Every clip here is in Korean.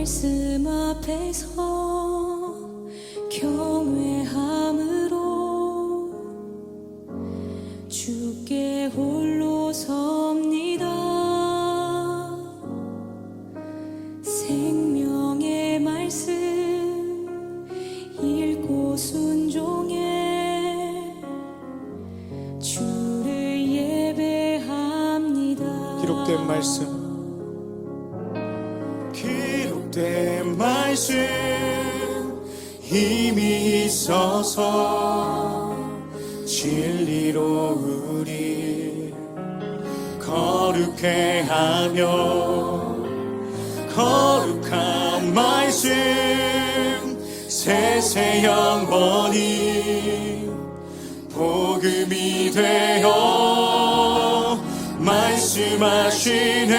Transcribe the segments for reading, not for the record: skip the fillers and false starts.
말씀 앞에서 경외함으로 주께 홀로 섭니다. 생명의 말씀 읽고 순종해 주를 예배합니다. 기록된 말씀 힘이 있어서 진리로 우리 거룩해 하며 거룩한 말씀 세세 영원히 복음이 되어 말씀하시네.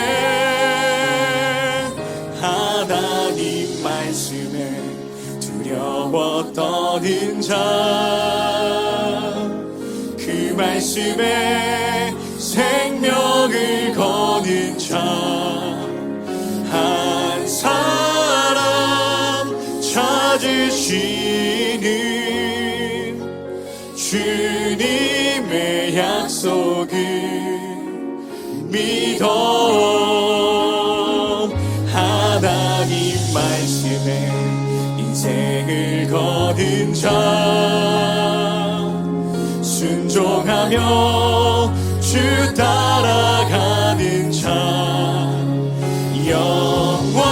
하나님 말씀에 두려워 떠는 자, 그 말씀에 생명을 거는 자, 한 사람 찾으시는 주님의 약속을 믿어. 하나님 말씀에 인생을 거는 자, 순종하며 주 따라가는 자, 영원한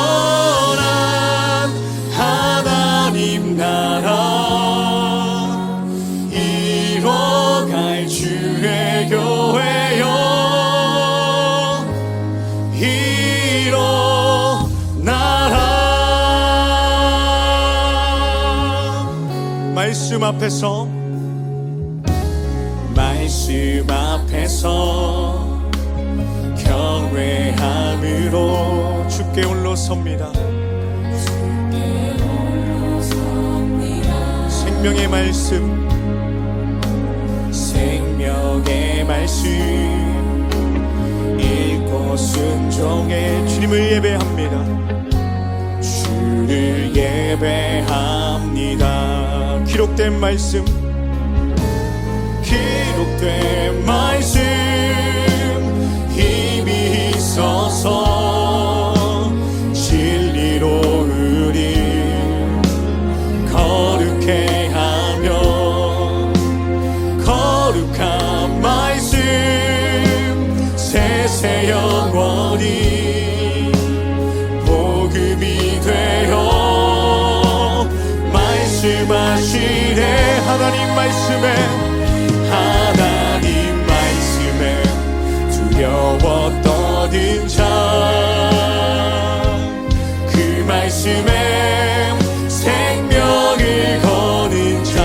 하나님 나라 이뤄갈 주의 교회여 말씀 앞에서 경외함으로 주께 홀로 섭니다. 생명의 말씀 읽고 순종해 주님을 예배합니다. 주를 예배합니다. 기록된 말씀 힘이 있어서 진리로 우리 거룩해 하며 거룩한 말씀 세세 영원히 복음이 되어 말씀하시네. 하나님 말씀에 두려워 떠는 자, 그 말씀에 생명을 거는 자,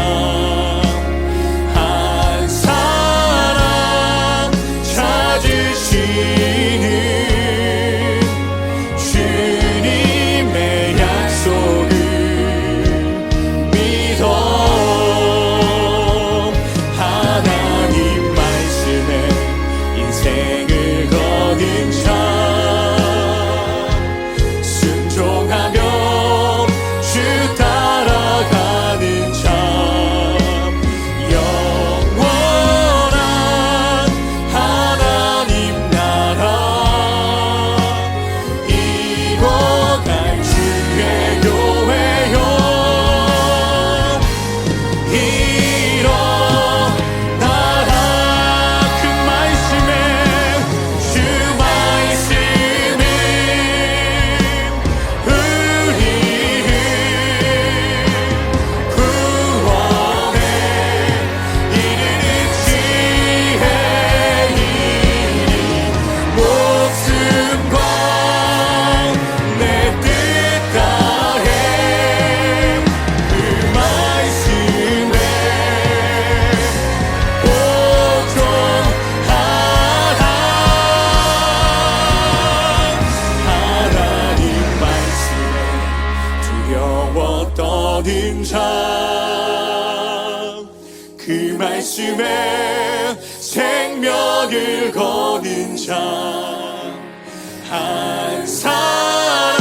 한 사람 찾으시는 주님의 약속을 믿어. 떠는 자, 그 말씀에 생명을 거는 자, 한 사람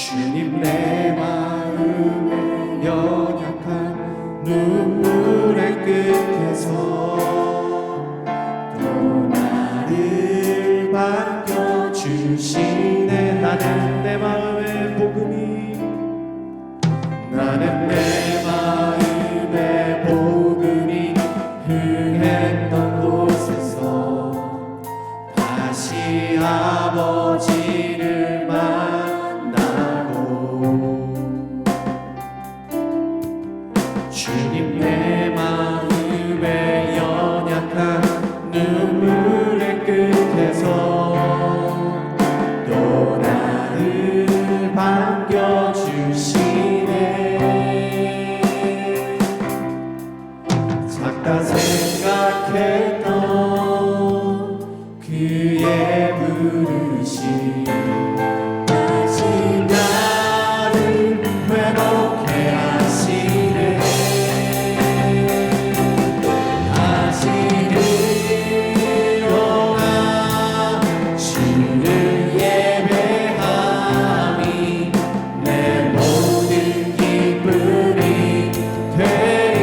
주님 내 마음의 연약한 눈물의 끝에서 또 나를 반겨주시네. 나는 내 마음의 복음이 나는 내 마음의 복음이 흥했던 곳에서 다시 아버지를 만나고 주님 내 마음의 연약한 눈물의 끝에서 또 나를 반겨주시네. 작다 생각했던 그의 부르심 다시 나를 회복해 하시네. 다시 일어나 주를 예배함이 내 모든 기쁨이 되리.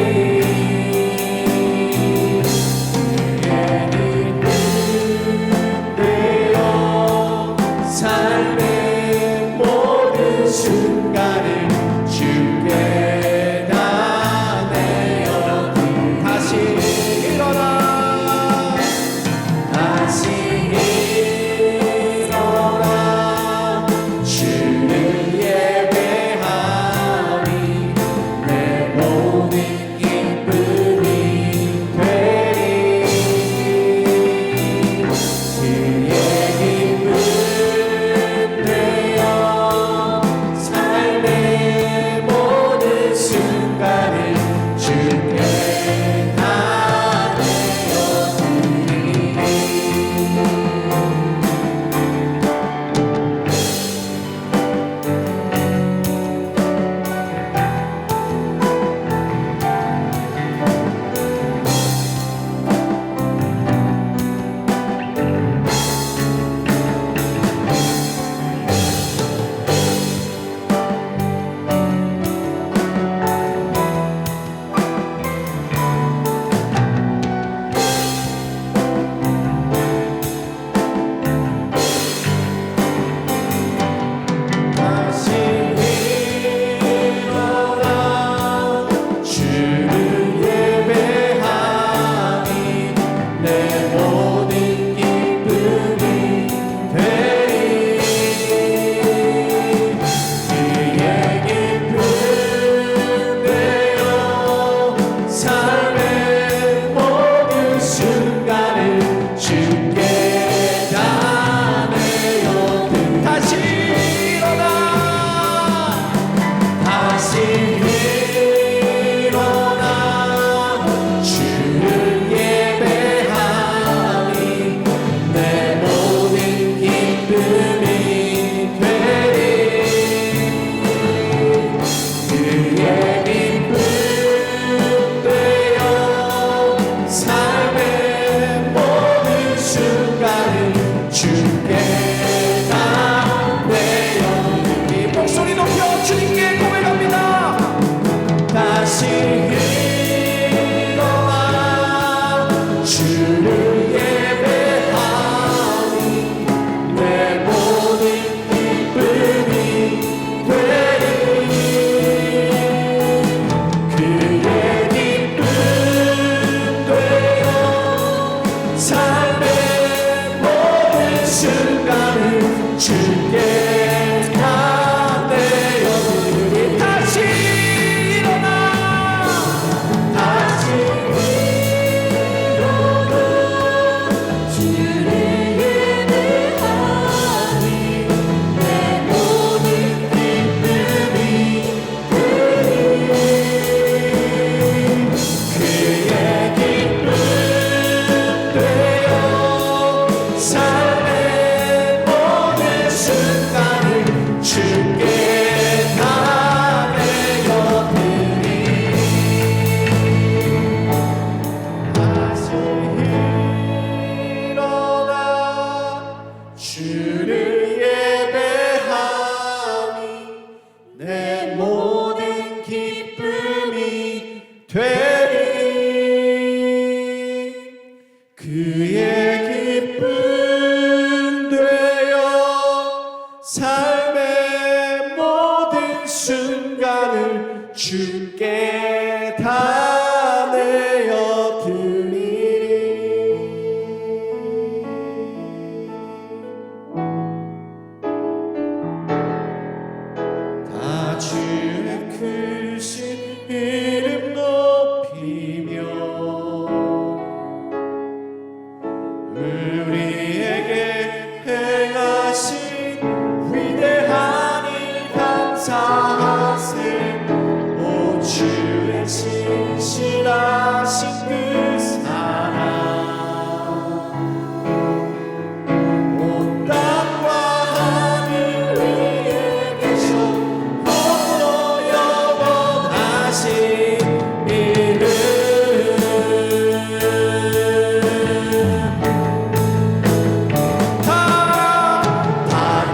삶의 모든 순간을 주께 다 내어 다시 일어나 다시 일어나 주를 예배하니 내 모든 기쁨이 되리. 그의 기쁨 되어 삶의 모든 순간을 주께 다 내어드리리. 다시 일어나 주를 예배하니 내 모든 기쁨이 되리. 그의 기쁨 되어 삶의 모든 순간을 주께 다 내어드리. 다시 일어나 다시 일어나 주를 예배하니 내 모든 기쁨이 되리. 그의 기쁨 되어 삶의 모든 순간을 주께 다 내어드리. 목소리 높여 주님께 고백합니다. 다시 일어나 주를 예배하니 내 모든 기쁨이 되리. 그의 기쁨 되어 삶의 모든 순간을 주께 다 내어드리리. 다시 일어나 다시 일어나 주를 예배하니 내 모든 기쁨이 되리. 그의 기쁨 되어 삶의 모든 순간 삶의 모든 순간을 주께 다 내어 드리리. 다 주의 크신 이름 높이며 우리에게 행하신 위대한 일 감사하세. 오 주의 신실하신 그 사랑 온 땅과 하늘 위에 계셔 홀로 영원하신 이름. 다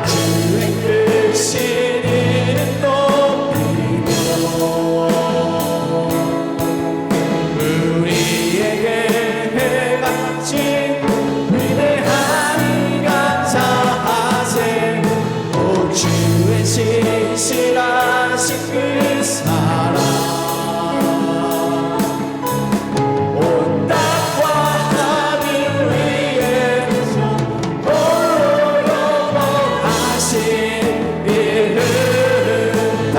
주의 크신 이름 높이며 우리에게 행하신 위대한 일 감사하세. 오 주의 신실하신 그 사랑 온 땅과 하늘 위에 홀로 영원하신 이름. 다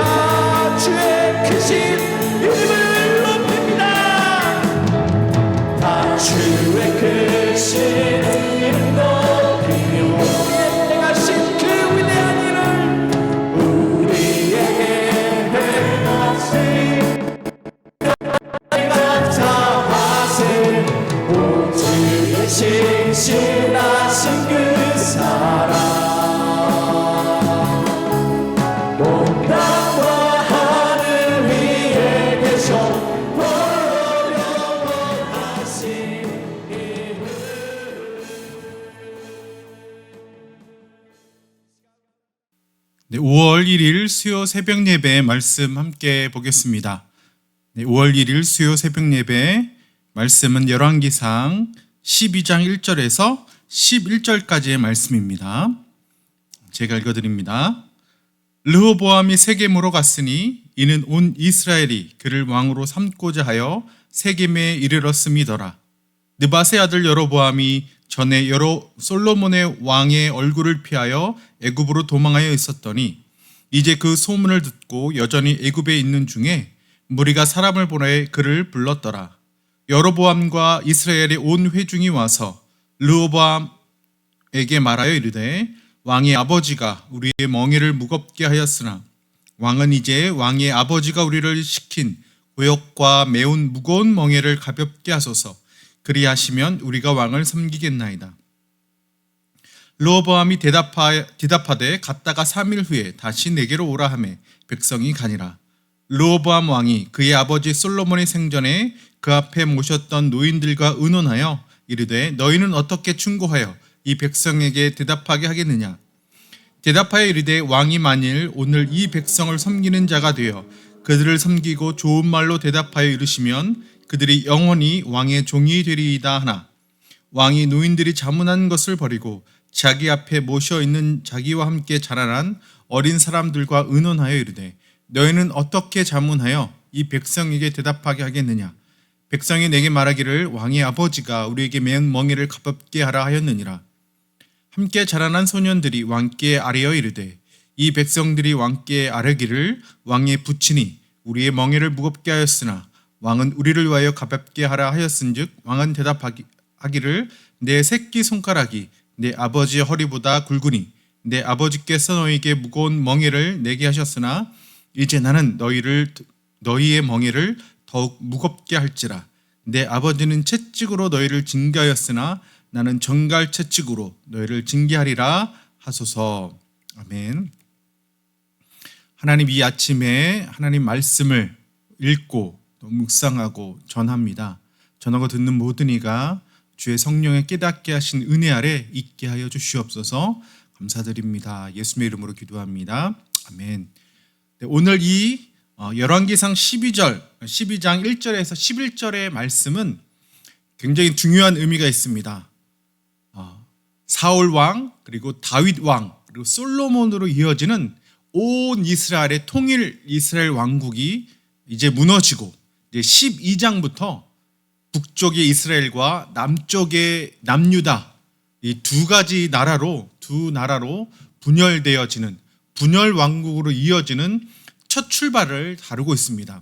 주의 크신 이름을 높입니다. 다 주의 크신 이름 높이며 행하신 그 위대한 일을 우리에게 행하신 감사하세. 오 주의 신실하신 그 사랑 온 땅과 하늘 위에 계셔 홀로 영원하신 이름. 네, 5월 1일 수요 새벽 예배 말씀 함께 보겠습니다. 네, 5월 1일 수요 새벽 예배 말씀은 열왕기상 12장 1절에서 11절까지의 말씀입니다. 제가 읽어드립니다. 르호보암이 세겜으로 갔으니 이는 온 이스라엘이 그를 왕으로 삼고자 하여 세겜에 이르렀음이더라. 느밧의 아들 여로보암이 전에 솔로몬의 왕의 얼굴을 피하여 애굽으로 도망하여 있었더니 이제 그 소문을 듣고 여전히 애굽에 있는 중에 무리가 사람을 보내 그를 불렀더라. 여로보암과 이스라엘의 온 회중이 와서 르호보암에게 말하여 이르되 왕의 아버지가 우리의 멍에를 무겁게 하였으나 왕은 이제 왕의 아버지가 우리를 시킨 고역과 매운 무거운 멍에를 가볍게 하소서. 그리하시면 우리가 왕을 섬기겠나이다. 르호보암이 대답하되 갔다가 3일 후에 다시 내게로 오라 하매 백성이 가니라. 르호보암 왕이 그의 아버지 솔로몬의 생전에 그 앞에 모셨던 노인들과 의논하여 이르되 너희는 어떻게 충고하여 이 백성에게 대답하게 하겠느냐. 대답하여 이르되 왕이 만일 오늘 이 백성을 섬기는 자가 되어 그들을 섬기고 좋은 말로 대답하여 이르시면 그들이 영원히 왕의 종이 되리이다 하나 왕이 노인들이 자문한 것을 버리고 자기 앞에 모셔 있는 자기와 함께 자라난 어린 사람들과 의논하여 이르되 너희는 어떻게 자문하여 이 백성에게 대답하게 하겠느냐. 백성이 내게 말하기를 왕의 아버지가 우리에게 맨 멍에를 가볍게 하라 하였느니라. 함께 자라난 소년들이 왕께 아뢰어 이르되 이 백성들이 왕께 아뢰기를 왕의 부친이 우리의 멍에를 무겁게 하였으나 왕은 우리를 위하여 가볍게 하라 하였은즉 왕은 대답하기를 내 새끼 손가락이 내 아버지의 허리보다 굵으니 내 아버지께서 너희에게 무거운 멍에를 내게 하셨으나 이제 나는 너희의 멍에를 더욱 무겁게 할지라. 내 아버지는 채찍으로 너희를 징계하였으나 나는 정갈 채찍으로 너희를 징계하리라 하소서. 아멘. 하나님, 이 아침에 하나님 말씀을 읽고 또 묵상하고 전합니다. 전하고 듣는 모든 이가 주의 성령에 깨닫게 하신 은혜 아래 있게 하여 주시옵소서. 감사드립니다. 예수님의 이름으로 기도합니다. 아멘. 네, 오늘 이 열왕기상 12장 1절에서 11절의 말씀은 굉장히 중요한 의미가 있습니다. 사울 왕 그리고 다윗 왕을 그리고 솔로몬으로 이어지는 온 이스라엘의 통일 이스라엘 왕국이 이제 무너지고 이제 12장부터 북쪽의 이스라엘과 남쪽의 남유다 이 두 나라로 분열되어지는 분열 왕국으로 이어지는 첫 출발을 다루고 있습니다.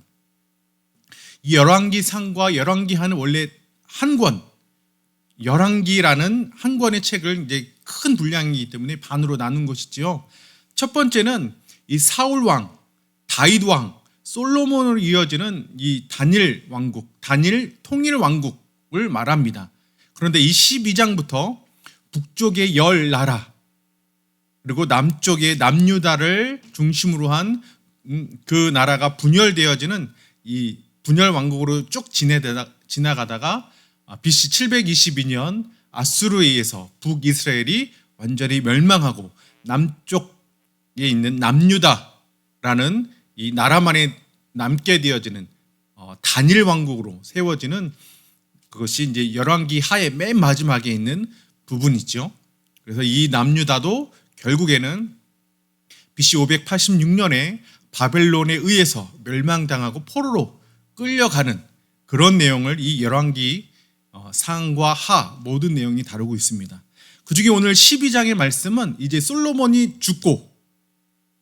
이 열왕기상과 열왕기하는 원래 한 권, 열왕기라는 한 권의 책을 이제 큰 분량이기 때문에 반으로 나눈 것이지요. 첫 번째는 이 사울 왕, 다윗 왕, 솔로몬으로 이어지는 이 단일 왕국, 단일 통일 왕국을 말합니다. 그런데 이 12장부터 북쪽의 10나라 그리고 남쪽의 남유다를 중심으로 한 그 나라가 분열되어지는 이 분열 왕국으로 쭉 지나가다가 BC 722년 아수르에 의해서 북이스라엘이 완전히 멸망하고 남쪽에 있는 남유다라는 이 나라만에 남게 되어지는 단일 왕국으로 세워지는 그것이 이제 열왕기 하의 맨 마지막에 있는 부분이죠. 그래서 이 남유다도 결국에는 BC 586년에 바벨론에 의해서 멸망당하고 포로로 끌려가는 그런 내용을 이 열왕기 상과 하 모든 내용이 다루고 있습니다. 그중에 오늘 12장의 말씀은 이제 솔로몬이 죽고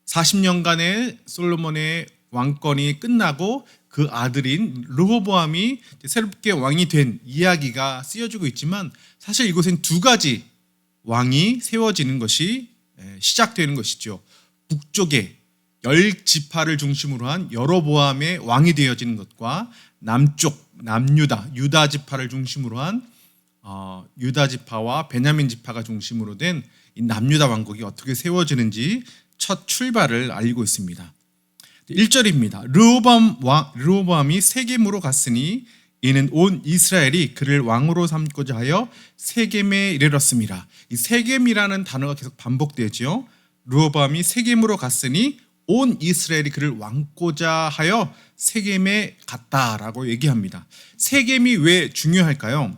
40년간의 솔로몬의 왕권이 끝나고 그 아들인 르호보암이 새롭게 왕이 된 이야기가 쓰여지고 있지만 사실 이곳엔 두 가지 왕이 세워지는 것이 시작되는 것이죠. 북쪽에 10지파를 중심으로 한 여로보암의 왕이 되어지는 것과 남쪽 남유다 유다 지파를 중심으로 한 유다 지파와 베냐민 지파가 중심으로 된 이 남유다 왕국이 어떻게 세워지는지 첫 출발을 알리고 있습니다. 1절입니다. 르호보암이 세겜으로 갔으니 이는 온 이스라엘이 그를 왕으로 삼고자 하여 세겜에 이르렀습니다. 이 세겜이라는 단어가 계속 반복되죠. 르호보암이 세겜으로 갔으니 온 이스라엘이 그를 왕고자 하여 세겜에 갔다라고 얘기합니다. 세겜이 왜 중요할까요?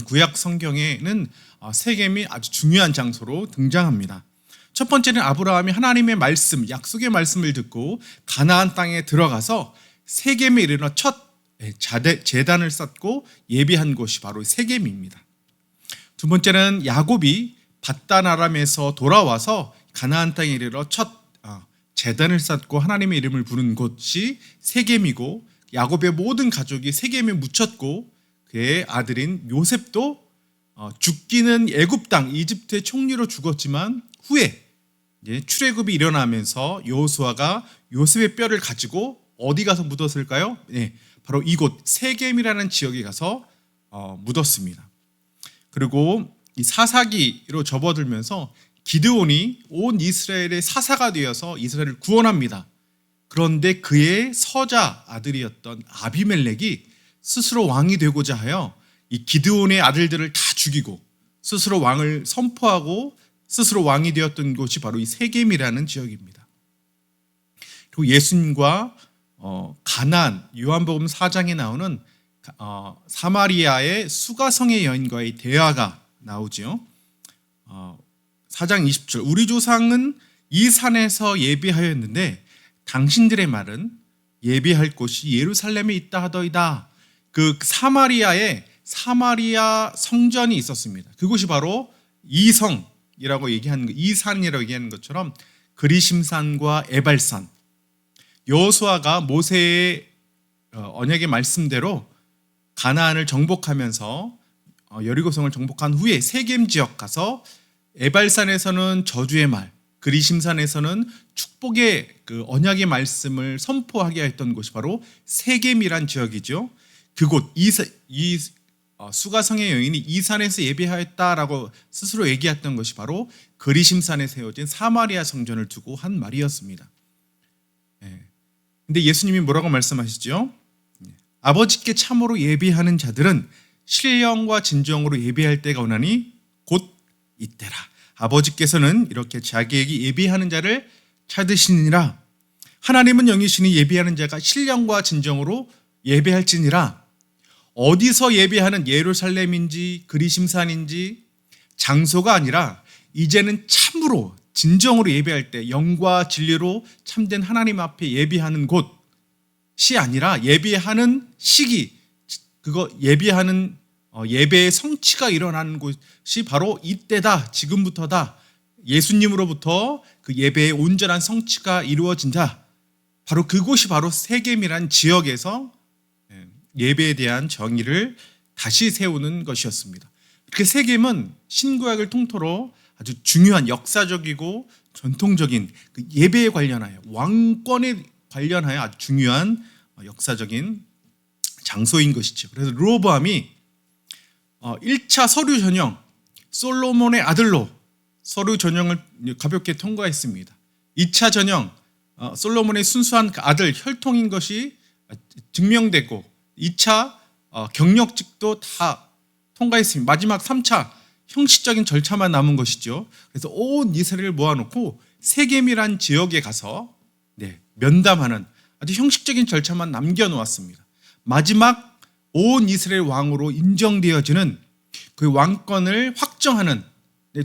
구약 성경에는 세겜이 아주 중요한 장소로 등장합니다. 첫 번째는 아브라함이 하나님의 말씀, 약속의 말씀을 듣고 가나안 땅에 들어가서 세겜에 이르러 첫 제단을 쌓고 예비한 곳이 바로 세겜입니다. 두 번째는 야곱이 밧단 아람에서 돌아와서 가나안 땅에 이르러 첫 제단을 쌓고 하나님의 이름을 부른 곳이 세겜이고 야곱의 모든 가족이 세겜에 묻혔고 그의 아들인 요셉도 죽기는 애굽 땅 이집트의 총리로 죽었지만 후에 출애굽이 일어나면서 여호수아가 요셉의 뼈를 가지고 어디 가서 묻었을까요? 바로 이곳 세겜이라는 지역에 가서 묻었습니다. 그리고 이 사사기로 접어들면서 기드온이 온 이스라엘의 사사가 되어서 이스라엘을 구원합니다. 그런데 그의 서자 아들이었던 아비멜렉이 스스로 왕이 되고자 하여 이 기드온의 아들들을 다 죽이고 스스로 왕을 선포하고 스스로 왕이 되었던 곳이 바로 이 세겜이라는 지역입니다. 그리고 예수님과 가나안 요한복음 4장에 나오는 사마리아의 수가성의 여인과의 대화가 나오죠. 4장 20절 우리 조상은 이 산에서 예비하였는데 당신들의 말은 예비할 곳이 예루살렘에 있다 하더이다. 그 사마리아에 사마리아 성전이 있었습니다. 그곳이 바로 이성이라고 얘기하는 이산이라고 얘기하는 것처럼 그리심산과 에발산. 여호수아가 모세의 언약의 말씀대로 가나안을 정복하면서 여리고성을 정복한 후에 세겜 지역 가서 에발산에서는 저주의 말, 그리심산에서는 축복의 그 언약의 말씀을 선포하게 했던 곳이 바로 세겜이란 지역이죠. 그곳 수가성의 여인이 이 산에서 예배하였다라고 스스로 얘기했던 것이 바로 그리심산에 세워진 사마리아 성전을 두고 한 말이었습니다. 근데 예수님이 뭐라고 말씀하시죠? 아버지께 참으로 예배하는 자들은 신령과 진정으로 예배할 때가 오나니 곧 이때라. 아버지께서는 이렇게 자기에게 예배하는 자를 찾으시니라. 하나님은 영이시니 예배하는 자가 신령과 진정으로 예배할지니라. 어디서 예배하는 예루살렘인지 그리심산인지 장소가 아니라 이제는 참으로 진정으로 예배할 때 영과 진리로 참된 하나님 앞에 예배하는 곳이 아니라 예배하는 시기, 그거 예배하는 예배의 성취가 일어나는 곳이 바로 이때다, 지금부터다. 예수님으로부터 그 예배의 온전한 성취가 이루어진다. 바로 그곳이 바로 세겜이란 지역에서 예배에 대한 정의를 다시 세우는 것이었습니다. 그 세겜은 신구약을 통틀어 아주 중요한 역사적이고 전통적인 그 예배에 관련하여 왕권에 관련하여 아주 중요한 역사적인 장소인 것이죠. 그래서 르호보암이 1차 서류 전형 솔로몬의 아들로 서류 전형을 가볍게 통과했습니다. 2차 전형 솔로몬의 순수한 아들 혈통인 것이 증명되고 2차 경력직도 다 통과했습니다. 마지막 3차 형식적인 절차만 남은 것이죠. 그래서 온 이스라엘을 모아놓고 세겜이란 지역에 가서 면담하는 아주 형식적인 절차만 남겨놓았습니다. 마지막 온 이스라엘 왕으로 인정되어지는 그 왕권을 확정하는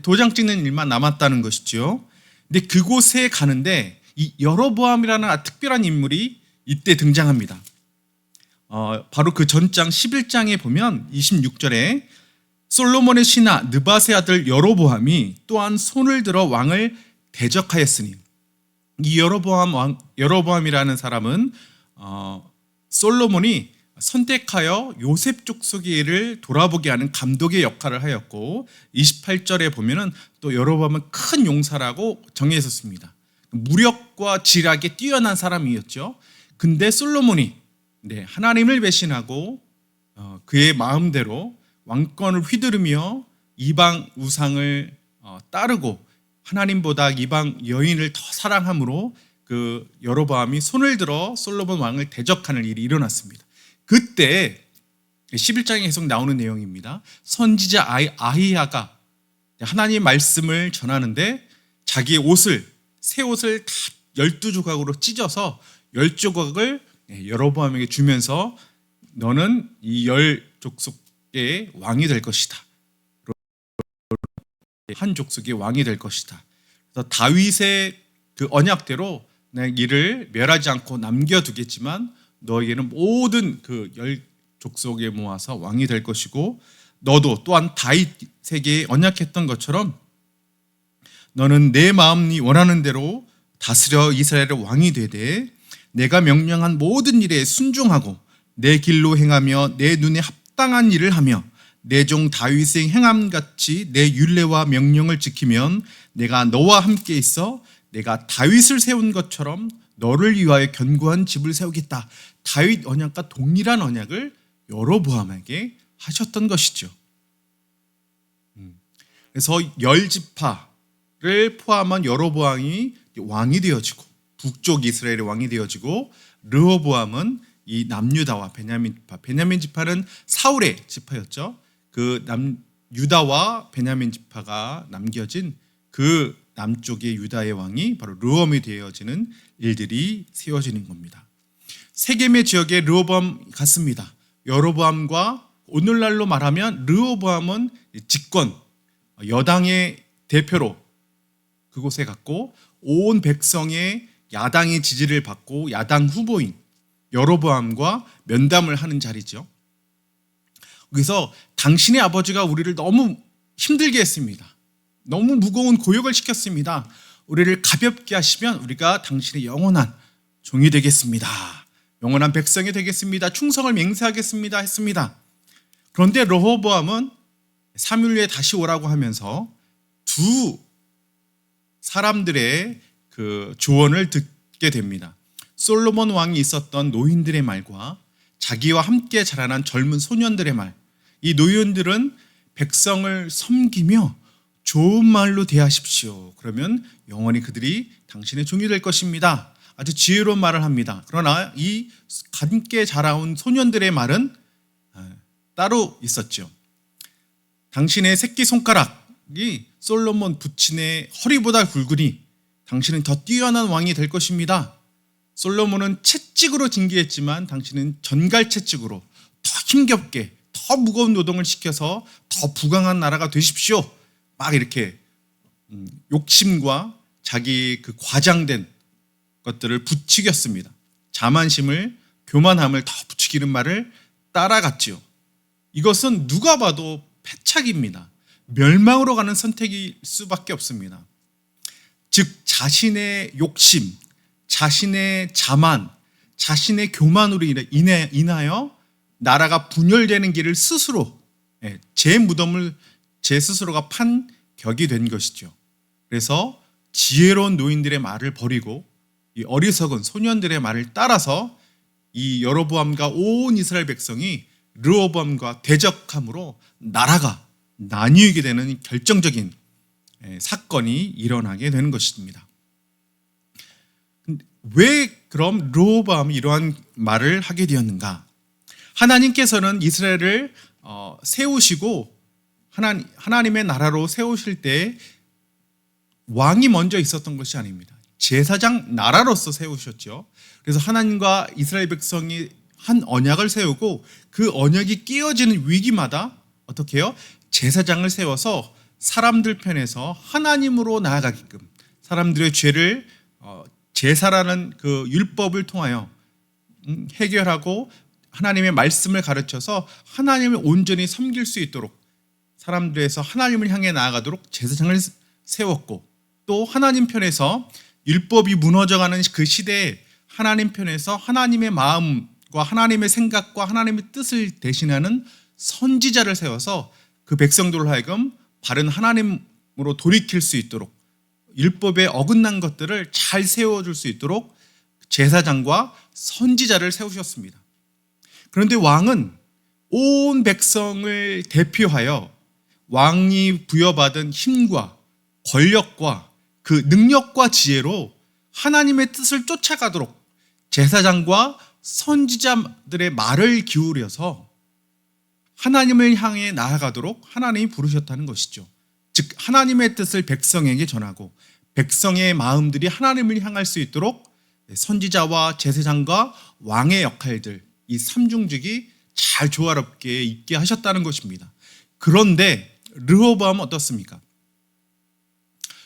도장 찍는 일만 남았다는 것이죠. 근데 그곳에 가는데 이 여로보암이라는 특별한 인물이 이때 등장합니다. 바로 그 전장 11장에 보면 26절에 솔로몬의 신하 느밧의 아들 여로보암이 또한 손을 들어 왕을 대적하였으니, 이 여로보암이라는 사람은 솔로몬이 선택하여 요셉 족속의 일을 돌아보게 하는 감독의 역할을 하였고, 28절에 보면은 또 여로보암은 큰 용사라고 정해졌습니다. 무력과 지략에 뛰어난 사람이었죠. 근데 솔로몬이 하나님을 배신하고 그의 마음대로 왕권을 휘두르며 이방 우상을 따르고 하나님보다 이방 여인을 더 사랑함으로 그 여로보암이 손을 들어 솔로몬 왕을 대적하는 일이 일어났습니다. 그때 11장에 계속 나오는 내용입니다. 선지자 아히야가 하나님 말씀을 전하는데 자기의 옷을, 새 옷을 다 12조각으로 찢어서 10조각을 여로보암에게 주면서 너는 이 10족속의 왕이 될 것이다. 한 족속의 왕이 될 것이다. 그래서 다윗의 그 언약대로 내가 이를 멸하지 않고 남겨두겠지만 너에게는 모든 그 10족속에 모아서 왕이 될 것이고, 너도 또한 다윗에게 언약했던 것처럼 너는 내 마음이 원하는 대로 다스려 이스라엘의 왕이 되되 내가 명령한 모든 일에 순종하고 내 길로 행하며 내 눈에 합당한 일을 하며 내 종 다윗의 행함같이 내 율례와 명령을 지키면 내가 너와 함께 있어 내가 다윗을 세운 것처럼 너를 위하여 견고한 집을 세우겠다. 다윗 언약과 동일한 언약을 여로보암에게 하셨던 것이죠. 그래서 10지파를 포함한 여로보암이 왕이 되어지고 북쪽 이스라엘의 왕이 되어지고, 르호보암은 이 남유다와 베냐민 지파는 사울의 지파였죠. 그 유다와 베냐민 지파가 남겨진 그 남쪽의 유다의 왕이 바로 르호보암이 되어지는 일들이 세워지는 겁니다. 세겜의 지역에 르호보암 갔습니다. 여로보암과 오늘날로 말하면 르호보암은 집권 여당의 대표로 그곳에 갔고, 온 백성의 야당의 지지를 받고 야당 후보인 여로보암과 면담을 하는 자리죠. 그래서 당신의 아버지가 우리를 너무 힘들게 했습니다. 너무 무거운 고역을 시켰습니다. 우리를 가볍게 하시면 우리가 당신의 영원한 종이 되겠습니다. 영원한 백성이 되겠습니다. 충성을 맹세하겠습니다 했습니다. 그런데 르호보암은 3일 후에 다시 오라고 하면서 두 사람들의 그 조언을 듣게 됩니다. 솔로몬 왕이 있었던 노인들의 말과 자기와 함께 자라난 젊은 소년들의 말. 이 노인들은 백성을 섬기며 좋은 말로 대하십시오. 그러면 영원히 그들이 당신의 종이 될 것입니다. 아주 지혜로운 말을 합니다. 그러나 이 함께 자라온 소년들의 말은 따로 있었죠. 당신의 새끼손가락이 솔로몬 부친의 허리보다 굵으니 당신은 더 뛰어난 왕이 될 것입니다. 솔로몬은 채찍으로 징계했지만 당신은 전갈 채찍으로 더 힘겹게 더 무거운 노동을 시켜서 더 부강한 나라가 되십시오. 막 이렇게 욕심과 자기 그 과장된 것들을 부추겼습니다. 자만심을, 교만함을 더 부추기는 말을 따라갔지요. 이것은 누가 봐도 패착입니다. 멸망으로 가는 선택일 수밖에 없습니다. 즉 자신의 욕심, 자신의 자만, 자신의 교만으로 인하여 나라가 분열되는 길을 스스로, 제 무덤을 제 스스로가 판 격이 된 것이죠. 그래서 지혜로운 노인들의 말을 버리고 이 어리석은 소년들의 말을 따라서 이 여로보암과 온 이스라엘 백성이 르호보암과 대적함으로 나라가 나뉘게 되는 결정적인 사건이 일어나게 되는 것입니다. 왜 그럼 르호보암이 이러한 말을 하게 되었는가? 하나님께서는 이스라엘을 세우시고 하나님의 나라로 세우실 때 왕이 먼저 있었던 것이 아닙니다. 제사장 나라로서 세우셨죠. 그래서 하나님과 이스라엘 백성이 한 언약을 세우고 그 언약이 깨어지는 위기마다 어떻게 해요? 제사장을 세워서 사람들 편에서 하나님으로 나아가게끔 사람들의 죄를 제사라는 그 율법을 통하여 해결하고 하나님의 말씀을 가르쳐서 하나님을 온전히 섬길 수 있도록 사람들에서 하나님을 향해 나아가도록 제사장을 세웠고, 또 하나님 편에서 율법이 무너져가는 그 시대에 하나님 편에서 하나님의 마음과 하나님의 생각과 하나님의 뜻을 대신하는 선지자를 세워서 그 백성들로 하여금 바른 하나님으로 돌이킬 수 있도록 율법에 어긋난 것들을 잘 세워줄 수 있도록 제사장과 선지자를 세우셨습니다. 그런데 왕은 온 백성을 대표하여 왕이 부여받은 힘과 권력과 그 능력과 지혜로 하나님의 뜻을 쫓아가도록 제사장과 선지자들의 말을 기울여서 하나님을 향해 나아가도록 하나님이 부르셨다는 것이죠. 즉 하나님의 뜻을 백성에게 전하고 백성의 마음들이 하나님을 향할 수 있도록 선지자와 제사장과 왕의 역할들, 이 삼중직이 잘 조화롭게 있게 하셨다는 것입니다. 그런데 르호보암은 어떻습니까?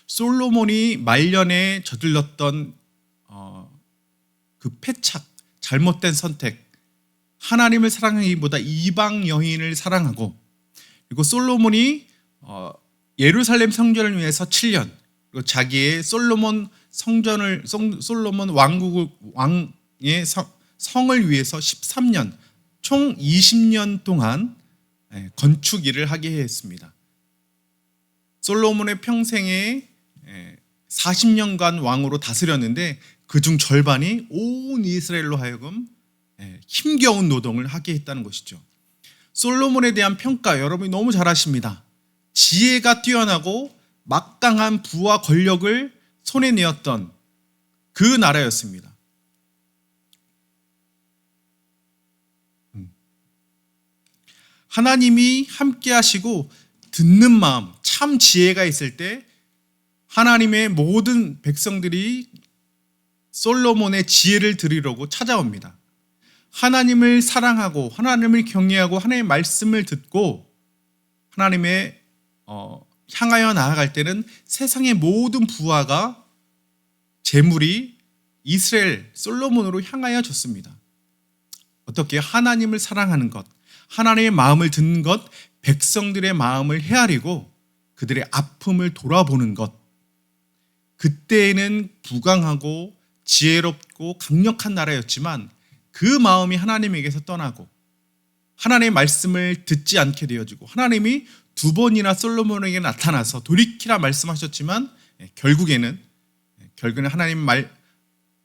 솔로몬이 말년에 저질렀던 그 패착, 잘못된 선택, 하나님을 사랑하기보다 이방 여인을 사랑하고, 그리고 솔로몬이 예루살렘 성전을 위해서 7년, 그리고 자기의 솔로몬 왕의 성을 위해서 13년, 총 20년 동안 건축 일을 하게 했습니다. 솔로몬의 평생에 40년간 왕으로 다스렸는데 그중 절반이 온 이스라엘로 하여금 힘겨운 노동을 하게 했다는 것이죠. 솔로몬에 대한 평가 여러분이 너무 잘 아십니다. 지혜가 뛰어나고 막강한 부와 권력을 손에 내었던 그 나라였습니다. 하나님이 함께 하시고 듣는 마음, 참 지혜가 있을 때 하나님의 모든 백성들이 솔로몬의 지혜를 들으려고 찾아옵니다. 하나님을 사랑하고 하나님을 경외하고 하나님의 말씀을 듣고 하나님의 향하여 나아갈 때는 세상의 모든 부하가 재물이 이스라엘 솔로몬으로 향하여 졌습니다. 어떻게 하나님을 사랑하는 것, 하나님의 마음을 듣는 것, 백성들의 마음을 헤아리고 그들의 아픔을 돌아보는 것, 그때에는 부강하고 지혜롭고 강력한 나라였지만 그 마음이 하나님에게서 떠나고 하나님의 말씀을 듣지 않게 되어지고, 하나님이 2번이나 솔로몬에게 나타나서 돌이키라 말씀하셨지만 결국에는 하나님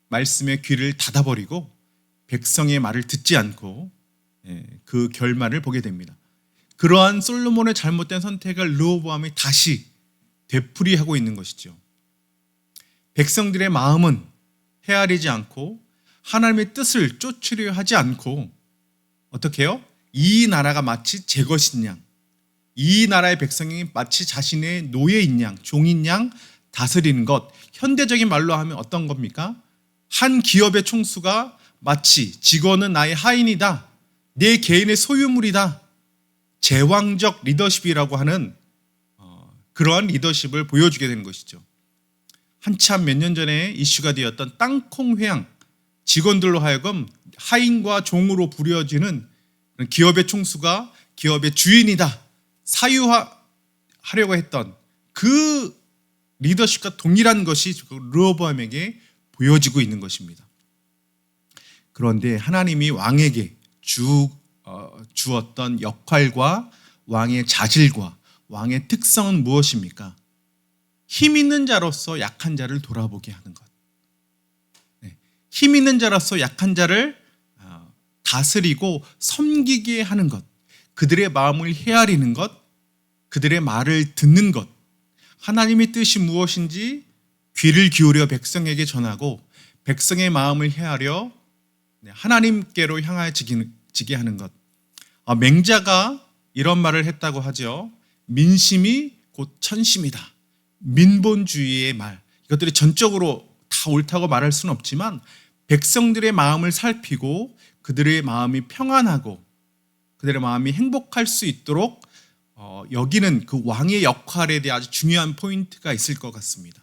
말씀의 귀를 닫아버리고 백성의 말을 듣지 않고 그 결말을 보게 됩니다. 그러한 솔로몬의 잘못된 선택을 르호보암이 다시 되풀이하고 있는 것이죠. 백성들의 마음은 헤아리지 않고 하나님의 뜻을 쫓으려 하지 않고 어떻게 해요? 이 나라가 마치 제 것인 양, 이 나라의 백성이 마치 자신의 노예인 양, 종인 양 다스리는 것, 현대적인 말로 하면 어떤 겁니까? 한 기업의 총수가 마치 직원은 나의 하인이다, 내 개인의 소유물이다, 제왕적 리더십이라고 하는 그러한 리더십을 보여주게 되는 것이죠. 한참 몇 년 전에 이슈가 되었던 땅콩 회항 직원들로 하여금 하인과 종으로 부려지는 기업의 총수가 기업의 주인이다 사유화하려고 했던 그 리더십과 동일한 것이 르호보암에게 보여지고 있는 것입니다. 그런데 하나님이 왕에게 주었던 역할과 왕의 자질과 왕의 특성은 무엇입니까? 힘 있는 자로서 약한 자를 돌아보게 하는 것. 힘 있는 자로서 약한 자를 다스리고 섬기게 하는 것. 그들의 마음을 헤아리는 것. 그들의 말을 듣는 것. 하나님의 뜻이 무엇인지 귀를 기울여 백성에게 전하고 백성의 마음을 헤아려 하나님께로 향하지게 하는 것. 맹자가 이런 말을 했다고 하죠. 민심이 곧 천심이다. 민본주의의 말. 이것들이 전적으로 다 옳다고 말할 수는 없지만 백성들의 마음을 살피고 그들의 마음이 평안하고 그들의 마음이 행복할 수 있도록 여기는 그 왕의 역할에 대해 아주 중요한 포인트가 있을 것 같습니다.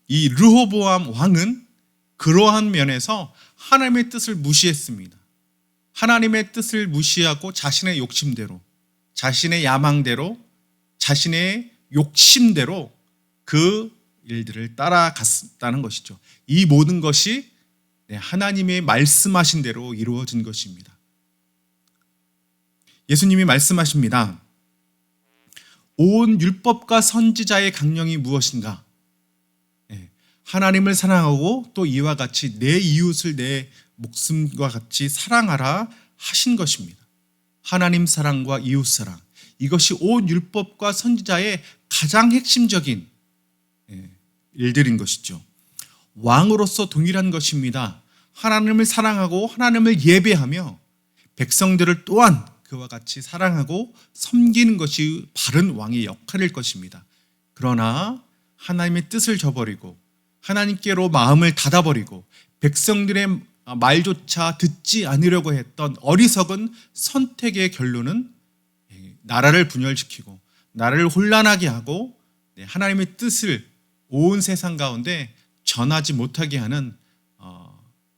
이 르호보암 왕은 그러한 면에서 하나님의 뜻을 무시했습니다. 하나님의 뜻을 무시하고 자신의 욕심대로, 자신의 야망대로, 자신의 욕심대로 그 일들을 따라갔다는 것이죠. 이 모든 것이 하나님의 말씀하신 대로 이루어진 것입니다. 예수님이 말씀하십니다. 온 율법과 선지자의 강령이 무엇인가? 하나님을 사랑하고 또 이와 같이 내 이웃을 내 목숨과 같이 사랑하라 하신 것입니다. 하나님 사랑과 이웃 사랑. 이것이 온 율법과 선지자의 가장 핵심적인 일들인 것이죠. 왕으로서 동일한 것입니다. 하나님을 사랑하고 하나님을 예배하며 백성들을 또한 그와 같이 사랑하고 섬기는 것이 바른 왕의 역할일 것입니다. 그러나 하나님의 뜻을 저버리고 하나님께로 마음을 닫아버리고 백성들의 말조차 듣지 않으려고 했던 어리석은 선택의 결론은 나라를 분열시키고 나라를 혼란하게 하고 하나님의 뜻을 온 세상 가운데 전하지 못하게 하는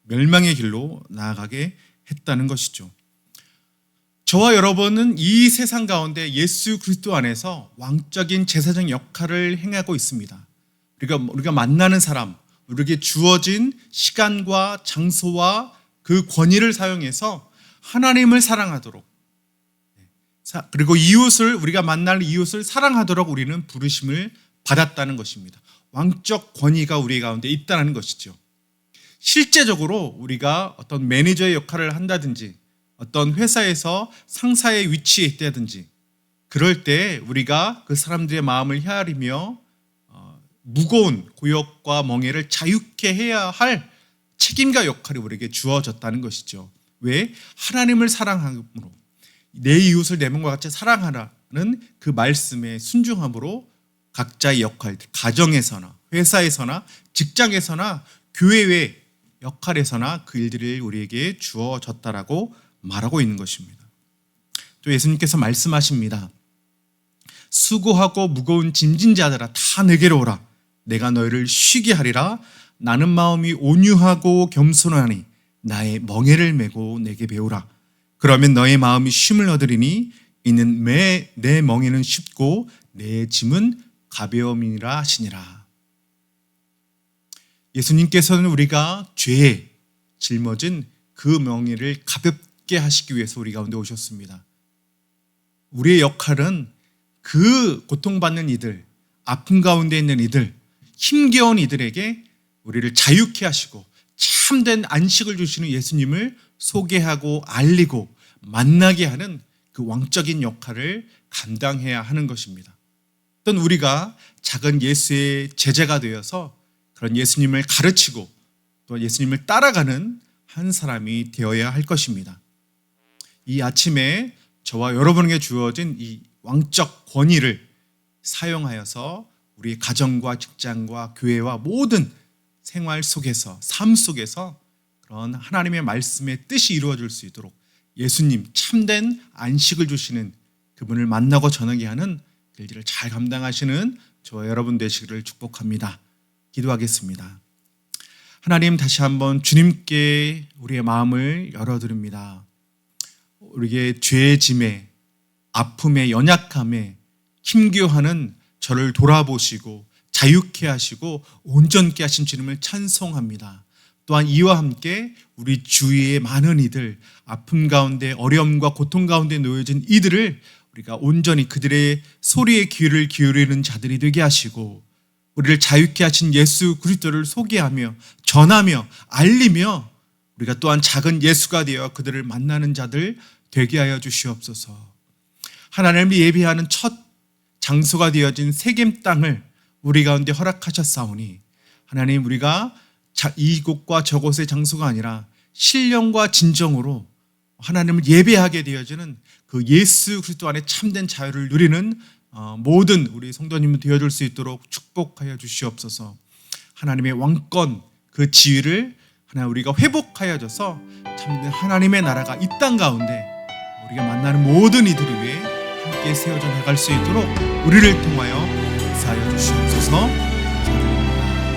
멸망의 길로 나아가게 했다는 것이죠. 저와 여러분은 이 세상 가운데 예수 그리스도 안에서 왕적인 제사장 역할을 행하고 있습니다. 우리가 만나는 사람, 우리에게 주어진 시간과 장소와 그 권위를 사용해서 하나님을 사랑하도록 그리고 우리가 만날 이웃을 사랑하도록 우리는 부르심을 받았다는 것입니다. 왕적 권위가 우리 가운데 있다는 것이죠. 실제적으로 우리가 어떤 매니저의 역할을 한다든지 어떤 회사에서 상사의 위치에 있다든지 그럴 때 우리가 그 사람들의 마음을 헤아리며 무거운 고역과 멍에를 자유케 해야 할 책임과 역할이 우리에게 주어졌다는 것이죠. 왜? 하나님을 사랑함으로 내 이웃을 내 몸과 같이 사랑하라는 그 말씀에 순종함으로 각자의 역할들, 가정에서나 회사에서나 직장에서나 교회의 역할에서나 그 일들이 우리에게 주어졌다라고 말하고 있는 것입니다. 또 예수님께서 말씀하십니다. 수고하고 무거운 짐진 자들아 다 내게로 오라. 내가 너희를 쉬게 하리라. 나는 마음이 온유하고 겸손하니 나의 멍에를 메고 내게 배우라. 그러면 너의 마음이 쉼을 얻으리니 이는 내 멍에는 쉽고 내 짐은 가벼움이라 하시니라. 예수님께서는 우리가 죄에 짊어진 그 멍에를 가볍게 하시기 위해서 우리 가운데 오셨습니다. 우리의 역할은 그 고통받는 이들, 아픔 가운데 있는 이들, 힘겨운 이들에게 우리를 자유케 하시고 참된 안식을 주시는 예수님을 소개하고 알리고 만나게 하는 그 왕적인 역할을 감당해야 하는 것입니다. 또는 우리가 작은 예수의 제자가 되어서 그런 예수님을 가르치고 또 예수님을 따라가는 한 사람이 되어야 할 것입니다. 이 아침에 저와 여러분에게 주어진 이 왕적 권위를 사용하여서 우리 가정과 직장과 교회와 모든 생활 속에서 삶 속에서 그런 하나님의 말씀의 뜻이 이루어질 수 있도록 예수님 참된 안식을 주시는 그분을 만나고 전하게 하는 일들을 잘 감당하시는 저와 여러분 되시기를 축복합니다. 기도하겠습니다. 하나님, 다시 한번 주님께 우리의 마음을 열어드립니다. 우리의 죄의 짐에, 아픔에, 연약함에 힘겨워하는 저를 돌아보시고 자유케 하시고 온전케 하신 주님을 찬송합니다. 또한 이와 함께 우리 주위의 많은 이들, 아픔 가운데 어려움과 고통 가운데 놓여진 이들을 우리가 온전히 그들의 소리에 귀를 기울이는 자들이 되게 하시고, 우리를 자유케 하신 예수 그리스도를 소개하며 전하며 알리며 우리가 또한 작은 예수가 되어 그들을 만나는 자들 되게 하여 주시옵소서. 하나님을 예배하는 첫 장소가 되어진 세겜 땅을 우리 가운데 허락하셨사오니, 하나님, 우리가 이곳과 저곳의 장소가 아니라 신령과 진정으로 하나님을 예배하게 되어지는 그 예수 그리스도 안에 참된 자유를 누리는 모든 우리 성도님들 되어줄 수 있도록 축복하여 주시옵소서. 하나님의 왕권, 그 지위를 하나 우리가 회복하여 줘서 참된 하나님의 나라가 이 땅 가운데 우리가 만나는 모든 이들 위해 함께 세워져 나갈 수 있도록 우리를 통하여 역사하여 주시옵소서.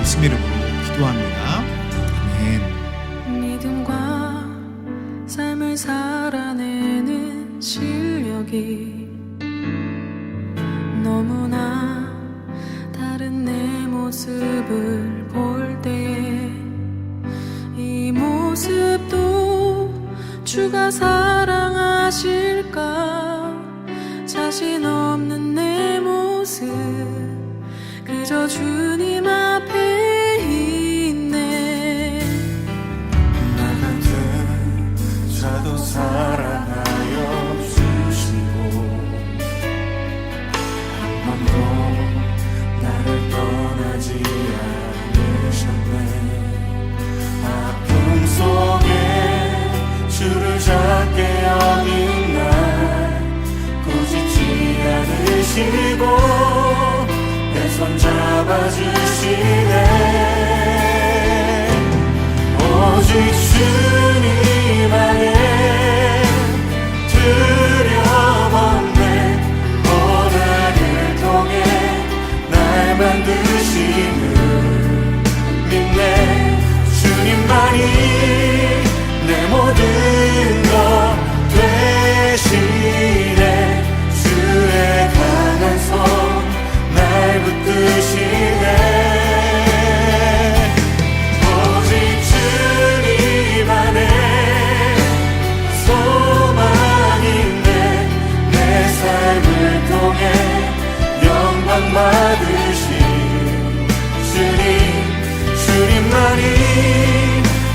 예수님 이름으로 기도합니다. 아멘. 믿음과 삶을 살아내는 실력이 너무나 다른 내 모습을 볼 때에 이 모습도 주가 사랑하실까, 자신 없는 내 모습 그저 주님 앞에 있네. 나 같은 자도 사랑하여 주시고 한 번도 나를 떠나지 않으셨네. 아픔 속에 주를 작게 여긴 날 꾸짖지 않으시고 내 손 잡아주시네. 오직 주님 안에 두려움 없네. 고난을 통해 날 만드심을 믿네. 주님만이 내 모든 것 되시네. 주의 강한 손 날 붙드시네. 오직 주님 안에 소망 있네. 내 삶을 통해 영광 받으신 주님, 주님만이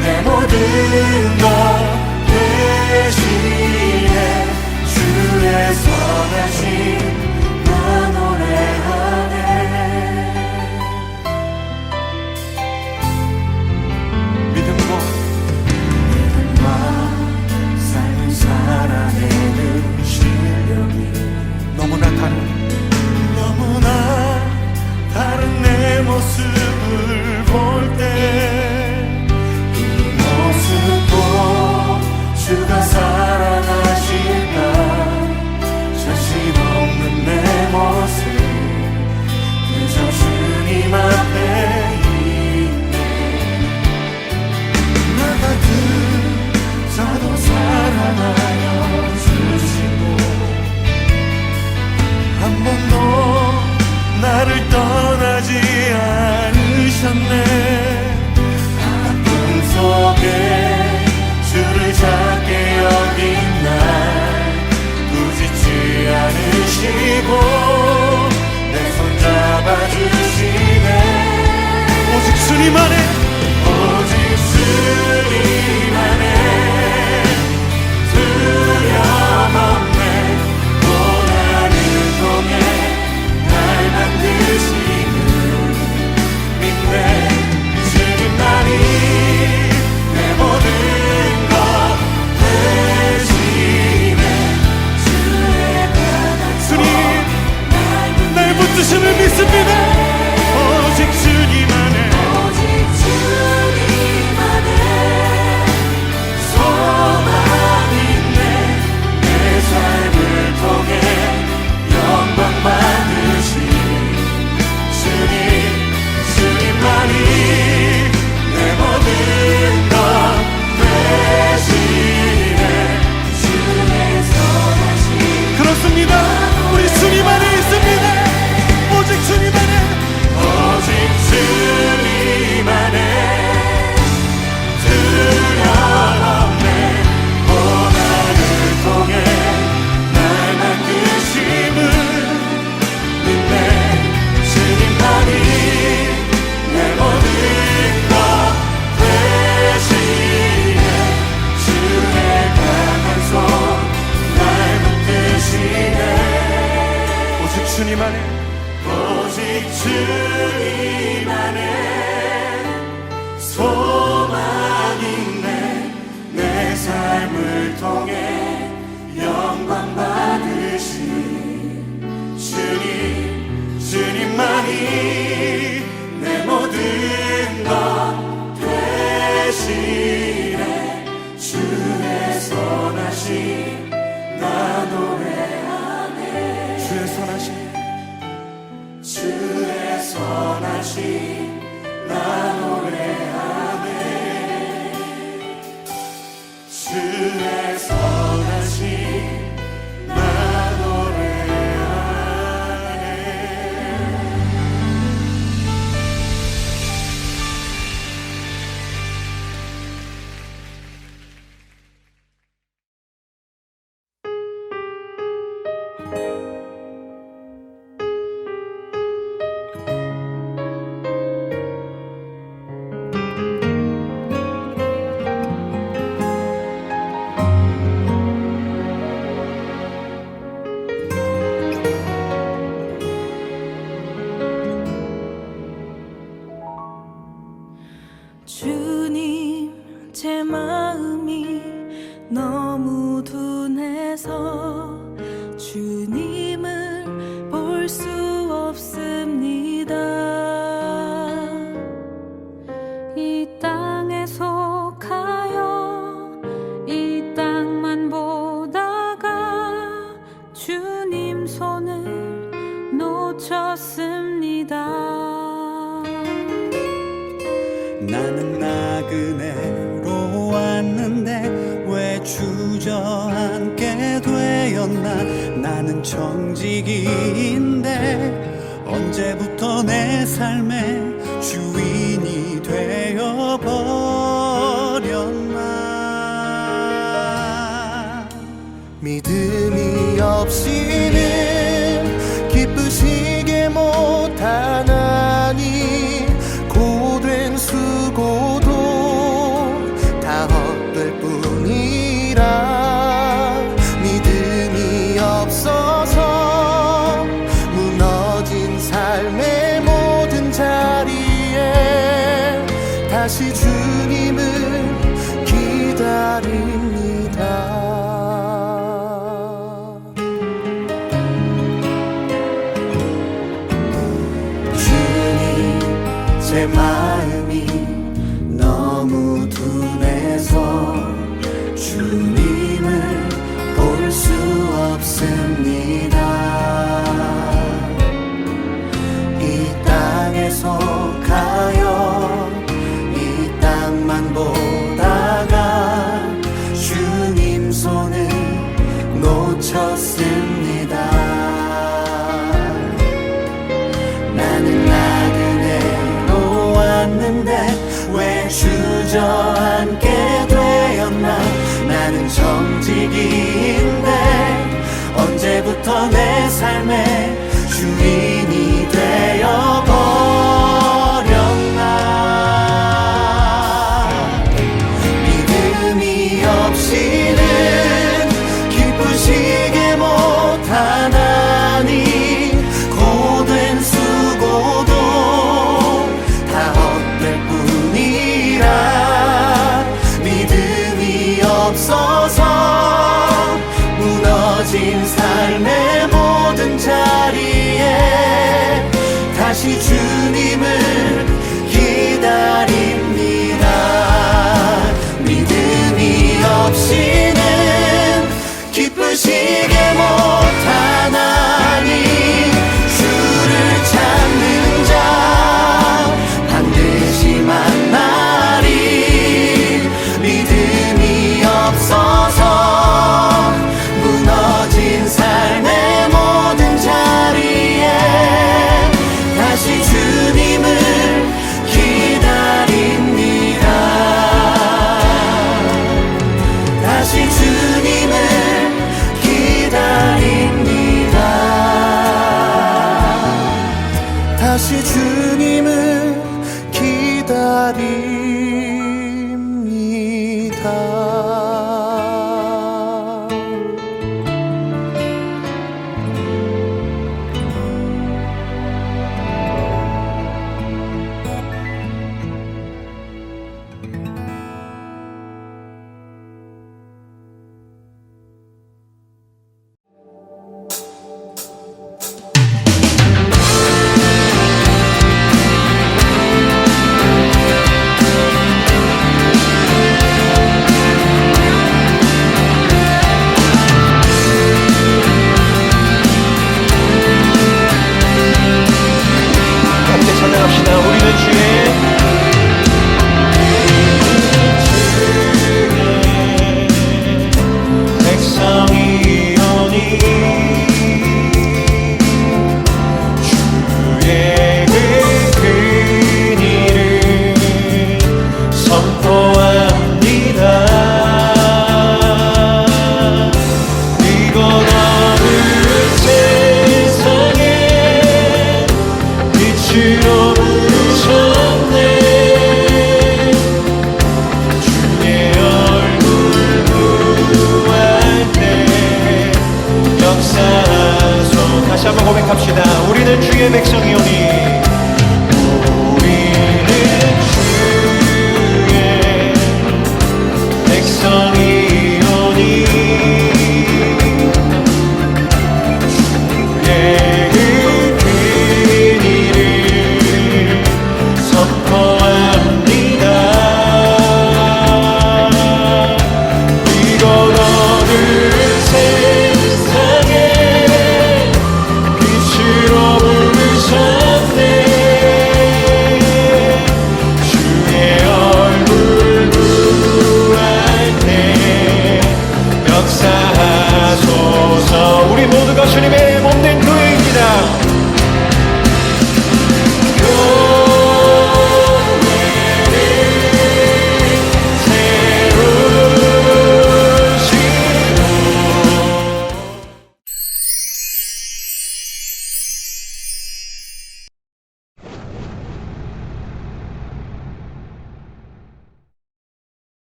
내 모든 것 되시네. 주의 선하심 나 노래하네. 믿음과 삶을 살아내는 실력이 너무나 다른 내 모습을 볼 때 이 모습도 주가 사랑하실까, 자신 없는 내 모습 그저 주님 앞에 있네. 나 같은 자도 사랑하여 주시고 한 번도 나를 떠나지 않으셨네. 아픔 속에 주를 작게 여긴 날 꾸짖지 않으시고 내 손 잡아주시네. 오직 주님 안에, 오직 주님 안에 두려움 없네. 고난을 통해 날 만드시는 믿네. 주님만이 내 모든 것 되시네. 주의 강한 손 날 붙드심을 믿습니다. 오직 주님 안에, 오직 주님 안에 소망 있네. 내 삶을 주님 제 마음이 너무 둔해서 주님을 볼 수 없습니다. 이 땅에 속하여 이 땅만 보다가 주님 손을 놓쳤습니다. 나는 나그네로 왔는데 왜 주저앉게 되었나. 나는 청지기인데 언제부터 내 삶의 주인이 되어버렸나. 믿음이 없이는 기쁘시게 못하나니 고된 수고도 다 헛될 뿐이라. 믿음이 없어서 무너진 삶의 모든 자리에 다시 주님을 기다립니다. 제 마음이 너무 둔해서 주님을 볼 수 없습니다. 이 땅에 속하여 이 땅만 보다가 주님 손을 놓쳤습니다. 나는 나그네로 왔는데 왜 주저앉게 되었나. 나는 정직인데 언제부터 내 삶의 주인이 되어버렸나. 믿음이 없이는 기쁘시게 못하나니 고된 수고도 다 헛될 뿐이라. 믿음이 없어서 무너진 삶의 모든 자리에 다시 주님을 기다립니다. 믿음이 없이는 기쁘시게 못하나니 주를 찾는 자 반드시 만나리. 믿음이 없어서 무너진 삶의 모든 자리에 다시 주님을 기다립니다. 다시 주님을 기다립니다. 다시 주님을 기다립니다.